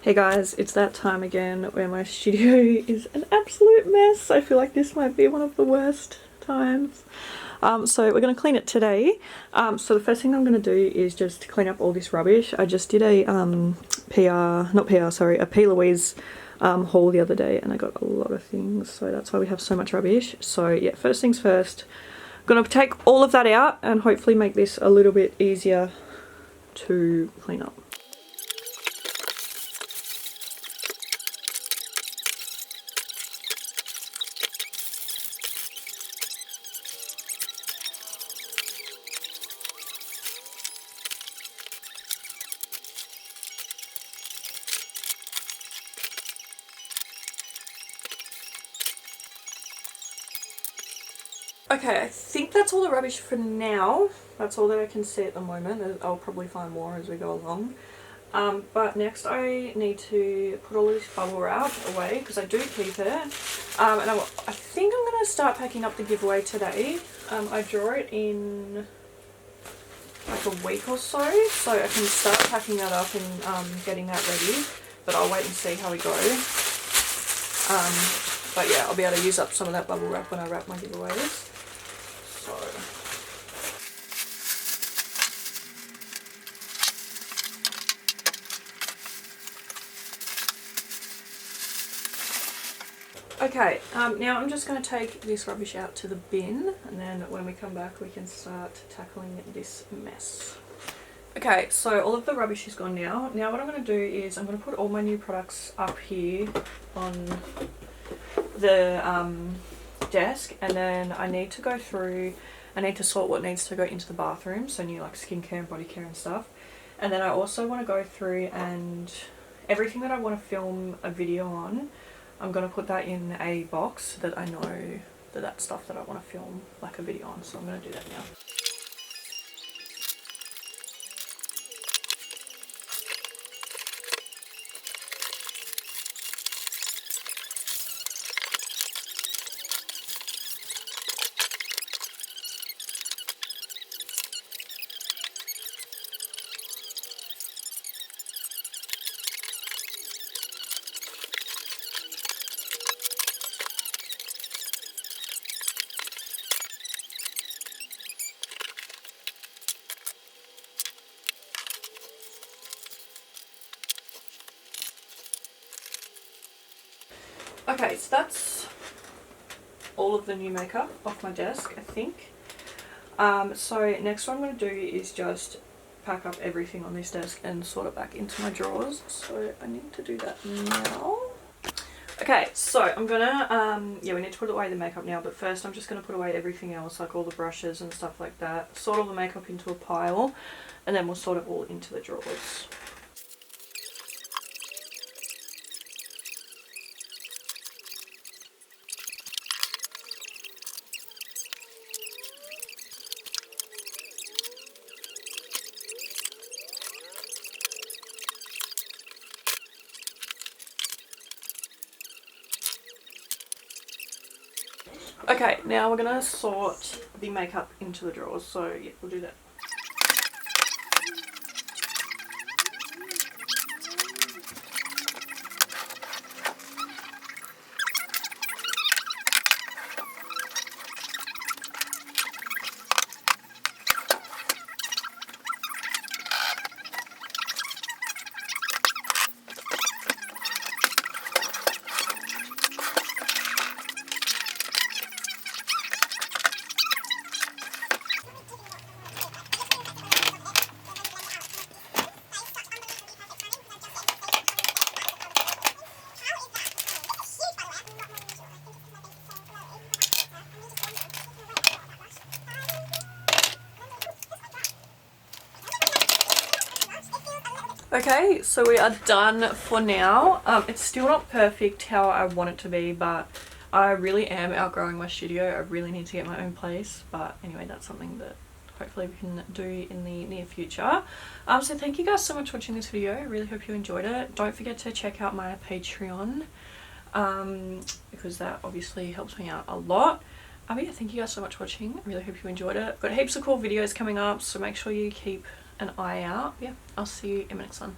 Hey guys, it's that time again where my studio is an absolute mess. I feel like this might be one of the worst times. So we're going to clean it today. So the first thing I'm going to do is just clean up all this rubbish. I just did a a P. Louise haul the other day and I got a lot of things. So that's why we have so much rubbish. So yeah, first things first. I'm going to take all of that out and hopefully make this a little bit easier to clean up. Okay, I think that's all the rubbish for now. That's all that I can see at the moment. I'll probably find more as we go along. But next I need to put all of this bubble wrap away because I do keep it. And I think I'm going to start packing up the giveaway today. I draw it in like a week or so I can start packing that up and getting that ready. But I'll wait and see how we go. But yeah, I'll be able to use up some of that bubble wrap when I wrap my giveaways. Okay, now I'm just going to take this rubbish out to the bin and then when we come back we can start tackling this mess. Okay, so all of the rubbish is gone now. Now what I'm going to do is I'm going to put all my new products up here on the desk, and then I need to go through, I need to sort what needs to go into the bathroom, so new like skincare and body care and stuff. And then I also want to go through and everything that I want to film a video on, I'm going to put that in a box that I know that that's stuff that I want to film like a video on, so I'm going to do that now. Okay, so that's all of the new makeup off my desk, I think. So next what I'm going to do is just pack up everything on this desk and sort it back into my drawers. So I need to do that now. Okay, so I'm gonna, yeah, we need to put away the makeup now, but first I'm just going to put away everything else, like all the brushes and stuff like that. Sort all the makeup into a pile, and then we'll sort it all into the drawers. Okay, now we're going to sort the makeup into the drawers, so yeah, we'll do that. Okay, so we are done for now. It's still not perfect how I want it to be, but I really am outgrowing my studio. I really need to get my own place, but anyway, that's something that hopefully we can do in the near future. So thank you guys so much for watching this video. I really hope you enjoyed it. Don't forget to check out my Patreon, because that obviously helps me out a lot. But yeah, thank you guys so much for watching. I really hope you enjoyed it. Got heaps of cool videos coming up, so make sure you keep an eye out. Yeah, I'll see you in my next one.